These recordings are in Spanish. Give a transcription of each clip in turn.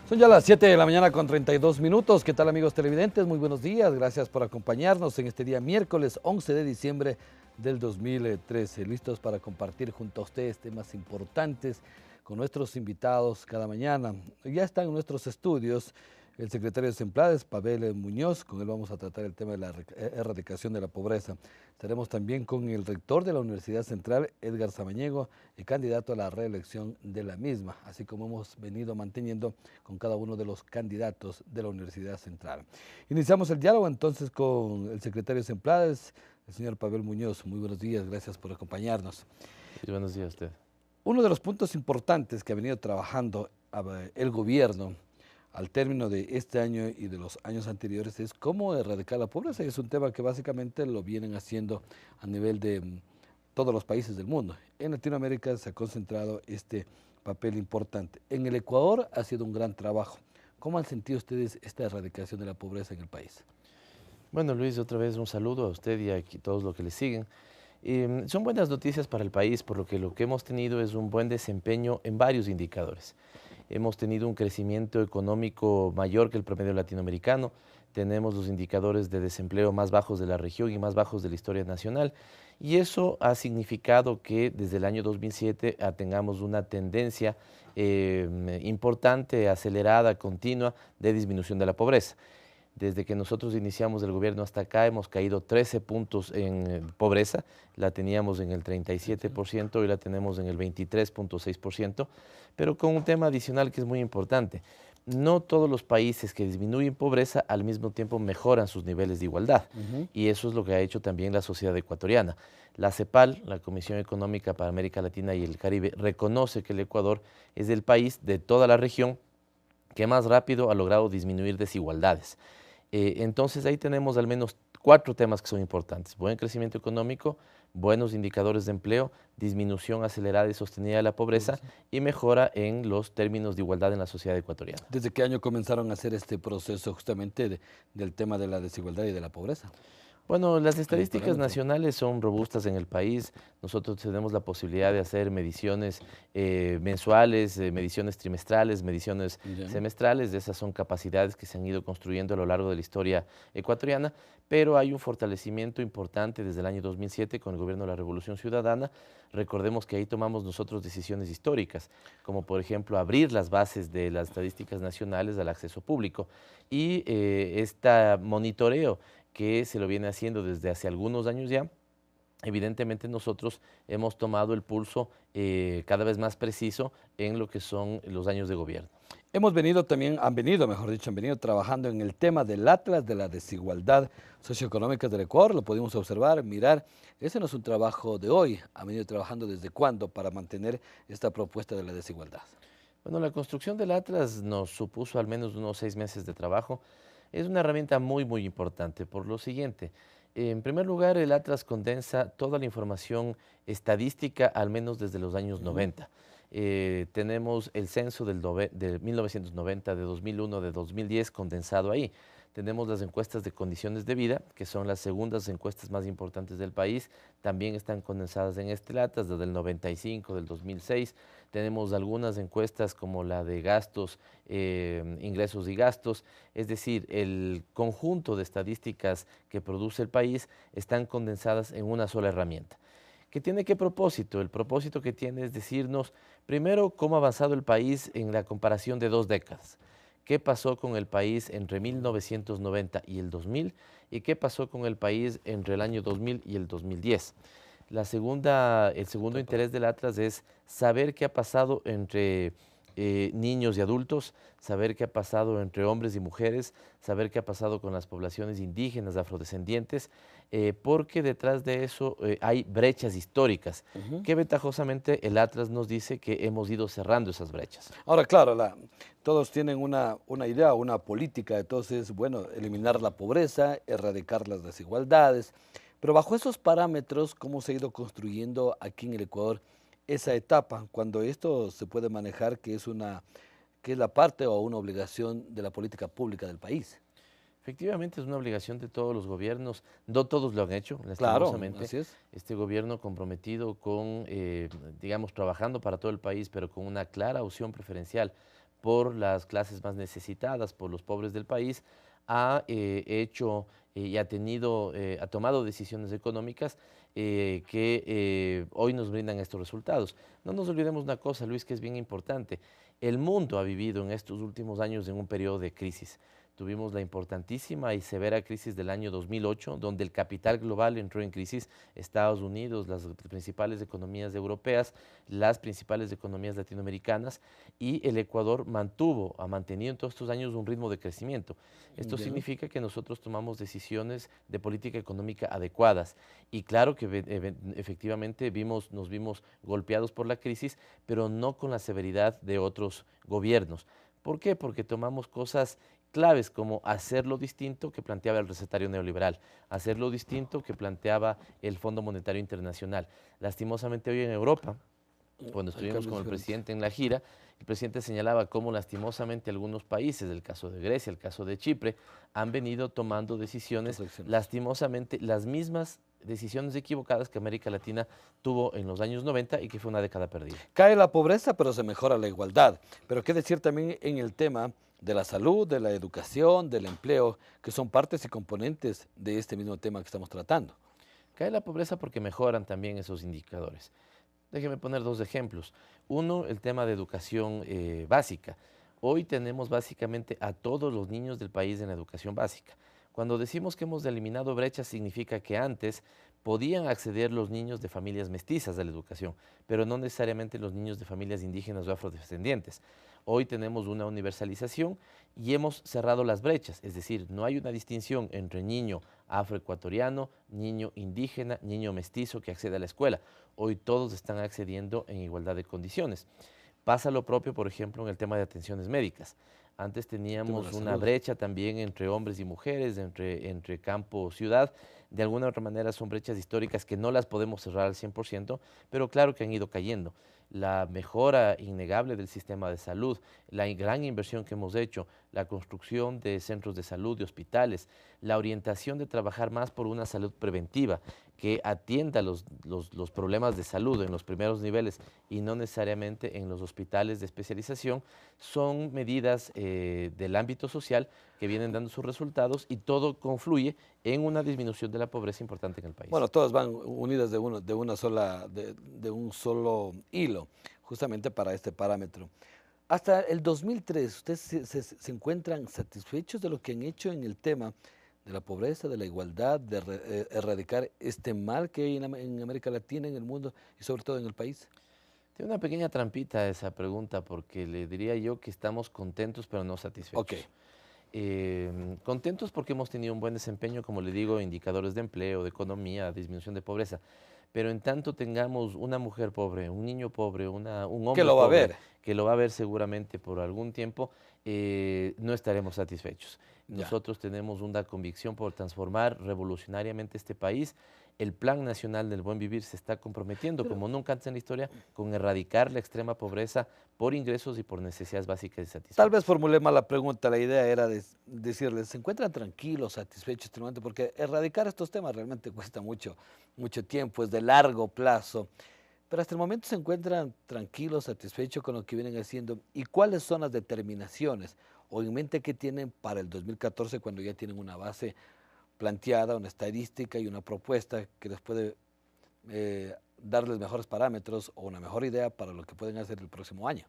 Son ya las 7 de la mañana con 32 minutos. ¿Qué tal, amigos televidentes? Muy buenos días. Gracias por acompañarnos en este día miércoles 11 de diciembre del 2013. Listos para compartir junto a ustedes temas importantes con nuestros invitados cada mañana. Ya están en nuestros estudios el secretario de Semplades, Pavel Muñoz. Con él vamos a tratar el tema de la erradicación de la pobreza. Estaremos también con el rector de la Universidad Central, Edgar Samaniego, y candidato a la reelección de la misma, así como hemos venido manteniendo con cada uno de los candidatos de la Universidad Central. Iniciamos el diálogo entonces con el secretario de Semplades, el señor Pavel Muñoz. Muy buenos días, gracias por acompañarnos. Sí, buenos días a usted. Uno de los puntos importantes que ha venido trabajando el gobierno al término de este año y de los años anteriores es cómo erradicar la pobreza. Es un tema que básicamente lo vienen haciendo a nivel de todos los países del mundo. En Latinoamérica se ha concentrado este papel importante. En el Ecuador ha sido un gran trabajo. ¿Cómo han sentido ustedes esta erradicación de la pobreza en el país? Bueno, Luis, otra vez un saludo a usted y a todos los que le siguen. Son buenas noticias para el país, por lo que hemos tenido es un buen desempeño en varios indicadores. Hemos tenido un crecimiento económico mayor que el promedio latinoamericano, tenemos los indicadores de desempleo más bajos de la región y más bajos de la historia nacional, y eso ha significado que desde el año 2007 tengamos una tendencia importante, acelerada, continua de disminución de la pobreza. Desde que nosotros iniciamos el gobierno hasta acá hemos caído 13 puntos en pobreza, la teníamos en el 37%, hoy la tenemos en el 23.6%, pero con un tema adicional que es muy importante. No todos los países que disminuyen pobreza al mismo tiempo mejoran sus niveles de igualdad, y eso es lo que ha hecho también la sociedad ecuatoriana. La CEPAL, la Comisión Económica para América Latina y el Caribe, reconoce que el Ecuador es el país de toda la región que más rápido ha logrado disminuir desigualdades. Entonces ahí tenemos al menos 4 temas que son importantes: buen crecimiento económico, buenos indicadores de empleo, disminución acelerada y sostenida de la pobreza y mejora en los términos de igualdad en la sociedad ecuatoriana. ¿Desde qué año comenzaron a hacer este proceso justamente del tema de la desigualdad y de la pobreza? Bueno, las Como estadísticas parámetro. nacionales son robustas en el país. Nosotros tenemos la posibilidad de hacer mediciones mensuales, mediciones trimestrales, mediciones Ya. semestrales. Esas son capacidades que se han ido construyendo a lo largo de la historia ecuatoriana, pero hay un fortalecimiento importante desde el año 2007 con el gobierno de la Revolución Ciudadana. Recordemos que ahí tomamos nosotros decisiones históricas, como por ejemplo abrir las bases de las estadísticas nacionales al acceso público, y este monitoreo que se lo viene haciendo desde hace algunos años ya. Evidentemente nosotros hemos tomado el pulso cada vez más preciso en lo que son los años de gobierno. Hemos venido también, han venido, mejor dicho, han venido trabajando en el tema del Atlas de la desigualdad socioeconómica del Ecuador. Lo pudimos observar, mirar. Ese no es un trabajo de hoy. Han venido trabajando desde cuándo para mantener esta propuesta de la desigualdad. Bueno, la construcción del Atlas nos supuso al menos unos 6 meses de trabajo. Es una herramienta muy importante por lo siguiente. En primer lugar, el Atlas condensa toda la información estadística, al menos desde los años 90. Tenemos el censo de 1990, de 2001, de 2010 condensado ahí. Tenemos las encuestas de condiciones de vida, que son las segundas encuestas más importantes del país, también están condensadas en este Atlas, desde el 95, del 2006. Tenemos algunas encuestas como la de gastos, ingresos y gastos, es decir, el conjunto de estadísticas que produce el país están condensadas en una sola herramienta. ¿Qué tiene qué propósito? El propósito que tiene es decirnos, primero, cómo ha avanzado el país en la comparación de 2 décadas. ¿Qué pasó con el país entre 1990 y el 2000? ¿Y qué pasó con el país entre el año 2000 y el 2010? El segundo interés del Atlas es saber qué ha pasado entre niños y adultos, saber qué ha pasado entre hombres y mujeres, saber qué ha pasado con las poblaciones indígenas, afrodescendientes, porque detrás de eso hay brechas históricas, que ventajosamente el Atlas nos dice que hemos ido cerrando esas brechas. Ahora, claro, todos tienen una idea, una política, entonces, bueno, eliminar la pobreza, erradicar las desigualdades, pero bajo esos parámetros, ¿cómo se ha ido construyendo aquí en el Ecuador esa etapa, cuando esto se puede manejar que es la parte o una obligación de la política pública del país? Efectivamente, es una obligación de todos los gobiernos, no todos lo han hecho, Claro, lastimosamente. así es. Este gobierno comprometido con, digamos, trabajando para todo el país, pero con una clara opción preferencial por las clases más necesitadas, por los pobres del país, ha hecho y ha tomado decisiones económicas que hoy nos brindan estos resultados. No nos olvidemos una cosa, Luis, que es bien importante. El mundo ha vivido en estos últimos años en un periodo de crisis. Tuvimos la importantísima y severa crisis del año 2008, donde el capital global entró en crisis. Estados Unidos, las principales economías europeas, las principales economías latinoamericanas, y el Ecuador ha mantenido en todos estos años un ritmo de crecimiento. Esto Ya. significa que nosotros tomamos decisiones de política económica adecuadas. Y claro que efectivamente nos vimos golpeados por la crisis, pero no con la severidad de otros gobiernos. ¿Por qué? Porque tomamos cosas claves como hacerlo distinto que planteaba el recetario neoliberal, hacerlo distinto que planteaba el Fondo Monetario Internacional. Lastimosamente hoy en Europa, cuando Hay estuvimos cambios con el diferentes. presidente en la gira, el presidente señalaba cómo lastimosamente algunos países, el caso de Grecia, el caso de Chipre, han venido tomando decisiones, Reflexiones. lastimosamente las mismas decisiones equivocadas que América Latina tuvo en los años 90 y que fue una década perdida. Cae la pobreza, pero se mejora la igualdad. Pero qué decir también en el tema de la salud, de la educación, del empleo, que son partes y componentes de este mismo tema que estamos tratando. Cae la pobreza porque mejoran también esos indicadores. Déjeme poner dos ejemplos. Uno, el tema de educación básica. Hoy tenemos básicamente a todos los niños del país en la educación básica. Cuando decimos que hemos eliminado brechas, significa que antes podían acceder los niños de familias mestizas a la educación, pero no necesariamente los niños de familias indígenas o afrodescendientes. Hoy tenemos una universalización y hemos cerrado las brechas, es decir, no hay una distinción entre niño afroecuatoriano, niño indígena, niño mestizo que accede a la escuela. Hoy todos están accediendo en igualdad de condiciones. Pasa lo propio, por ejemplo, en el tema de atenciones médicas. Antes El tema de teníamos la una salud. brecha también entre hombres y mujeres, entre campo y ciudad. De alguna u otra manera son brechas históricas que no las podemos cerrar al 100%, pero claro que han ido cayendo. La mejora innegable del sistema de salud, la gran inversión que hemos hecho, la construcción de centros de salud, de hospitales, la orientación de trabajar más por una salud preventiva que atienda los problemas de salud en los primeros niveles y no necesariamente en los hospitales de especialización, son medidas del ámbito social que vienen dando sus resultados y todo confluye en una disminución de la pobreza importante en el país. Bueno, todas van unidas de un solo hilo, justamente para este parámetro. Hasta el 2003, ¿ustedes se encuentran satisfechos de lo que han hecho en el tema de la pobreza, de la igualdad, de erradicar este mal que hay en América Latina, en el mundo y sobre todo en el país? Tiene una pequeña trampita esa pregunta porque le diría yo que estamos contentos pero no Ok, satisfechos. Contentos porque hemos tenido un buen desempeño, como le digo, indicadores de empleo, de economía, disminución de pobreza. Pero en tanto tengamos una mujer pobre, un niño pobre, un ¿qué hombre lo va a pobre, ver? que lo va a ver seguramente por algún tiempo, no estaremos satisfechos. Ya. Nosotros tenemos una convicción por transformar revolucionariamente este país. El Plan Nacional del Buen Vivir se está comprometiendo, Pero como nunca antes en la historia, con erradicar la extrema pobreza por ingresos y por necesidades básicas y tal vez satisfechas. formulé mal la pregunta, la idea era decirles, ¿se encuentran tranquilos, satisfechos este momento? Porque erradicar estos temas realmente cuesta mucho, mucho tiempo, es de largo plazo. Pero hasta el momento se encuentran tranquilos, satisfechos con lo que vienen haciendo. ¿Y cuáles son las determinaciones o en mente que tienen para el 2014 cuando ya tienen una base planteada, una estadística y una propuesta que les puede darles mejores parámetros o una mejor idea para lo que pueden hacer el próximo año?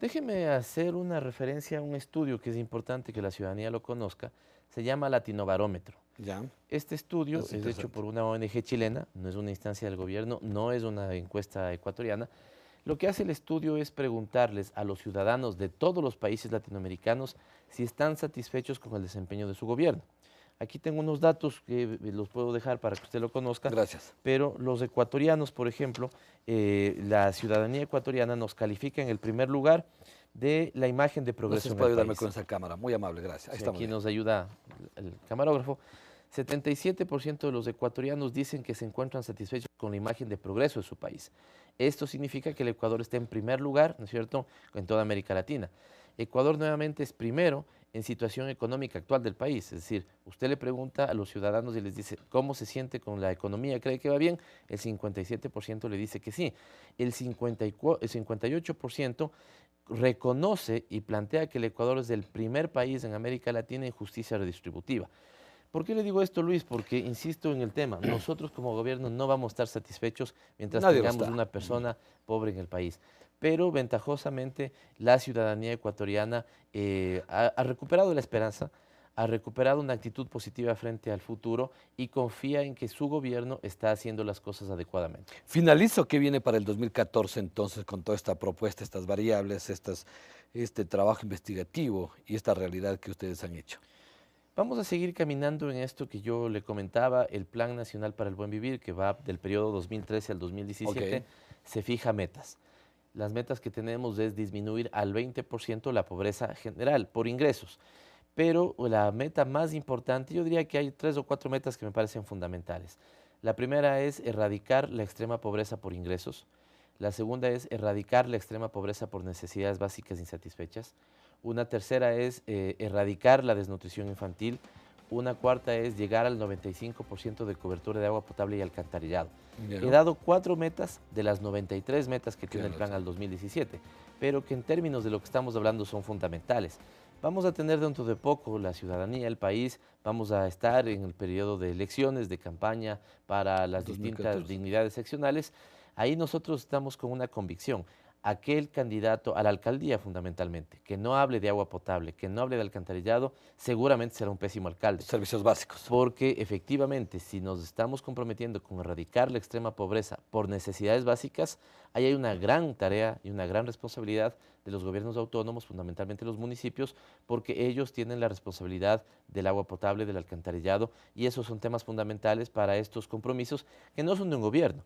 Déjeme hacer una referencia a un estudio que es importante que la ciudadanía lo conozca. Se llama Latinobarómetro. Ya, Este estudio es es hecho interesante. por una ONG chilena, no es una instancia del gobierno, no es una encuesta ecuatoriana. Lo que hace el estudio es preguntarles a los ciudadanos de todos los países latinoamericanos si están satisfechos con el desempeño de su gobierno. Aquí tengo unos datos que los puedo dejar para que usted lo conozca, Gracias. pero los ecuatorianos, por ejemplo, la ciudadanía ecuatoriana nos califica en el primer lugar de la imagen de No sé progreso si en el puede ayudarme con país. esa cámara. Muy amable, gracias. Ahí Si estamos aquí bien. nos ayuda el camarógrafo. 77% de los ecuatorianos dicen que se encuentran satisfechos con la imagen de progreso de su país. Esto significa que el Ecuador está en primer lugar, ¿no es cierto?, en toda América Latina. Ecuador nuevamente es primero en situación económica actual del país. Es decir, usted le pregunta a los ciudadanos y les dice cómo se siente con la economía, ¿cree que va bien? El 57% le dice que sí. El 58% reconoce y plantea que el Ecuador es el primer país en América Latina en justicia redistributiva. ¿Por qué le digo esto, Luis? Porque insisto en el tema, nosotros como gobierno no vamos a estar satisfechos mientras Nadie lo tengamos está. una persona pobre en el país. Pero ventajosamente la ciudadanía ecuatoriana ha recuperado la esperanza, ha recuperado una actitud positiva frente al futuro y confía en que su gobierno está haciendo las cosas adecuadamente. Finalizo, ¿qué viene para el 2014 entonces con toda esta propuesta, estas variables, este trabajo investigativo y esta realidad que ustedes han hecho? Vamos a seguir caminando en esto que yo le comentaba, el Plan Nacional para el Buen Vivir, que va del periodo 2013 al 2017, Ok. se fija metas. Las metas que tenemos es disminuir al 20% la pobreza general por ingresos. Pero la meta más importante, yo diría que hay 3 o 4 metas que me parecen fundamentales. La primera es erradicar la extrema pobreza por ingresos. La segunda es erradicar la extrema pobreza por necesidades básicas insatisfechas. Una tercera es erradicar la desnutrición infantil. Una cuarta es llegar al 95% de cobertura de agua potable y alcantarillado. Ya. He dado 4 metas de las 93 metas que tiene el Claro, plan al 2017, pero que en términos de lo que estamos hablando son fundamentales. Vamos a tener dentro de poco la ciudadanía, el país, vamos a estar en el periodo de elecciones, de campaña para las distintas 2014. dignidades seccionales. Ahí nosotros estamos con una convicción. Aquel candidato a la alcaldía fundamentalmente, que no hable de agua potable, que no hable de alcantarillado, seguramente será un pésimo alcalde. Servicios básicos. Porque efectivamente, si nos estamos comprometiendo con erradicar la extrema pobreza por necesidades básicas, ahí hay una gran tarea y una gran responsabilidad de los gobiernos autónomos, fundamentalmente los municipios, porque ellos tienen la responsabilidad del agua potable, del alcantarillado, y esos son temas fundamentales para estos compromisos que no son de un gobierno,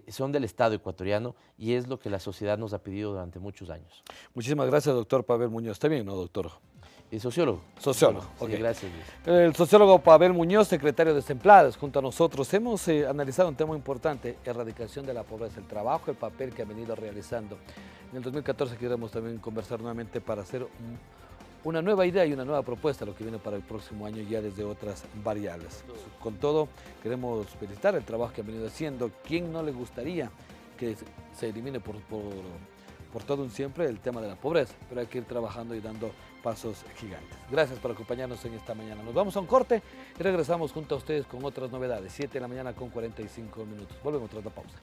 son del Estado ecuatoriano y es lo que la sociedad nos ha pedido durante muchos años. Muchísimas gracias, doctor Pavel Muñoz. ¿Está bien, no, doctor? Sociólogo. Sociólogo, Sí, ok. gracias, Luis. El sociólogo Pavel Muñoz, secretario de Desempleados, junto a nosotros, hemos analizado un tema importante, erradicación de la pobreza, el trabajo, el papel que ha venido realizando. En el 2014 queremos también conversar nuevamente para hacer una nueva idea y una nueva propuesta, lo que viene para el próximo año ya desde otras variables. Con todo, queremos felicitar el trabajo que han venido haciendo. ¿Quién no le gustaría que se elimine por todo un siempre el tema de la pobreza? Pero hay que ir trabajando y dando pasos gigantes. Gracias por acompañarnos en esta mañana. Nos vamos a un corte y regresamos junto a ustedes con otras novedades. 7 de la mañana con 45 minutos. Volvemos tras la pausa.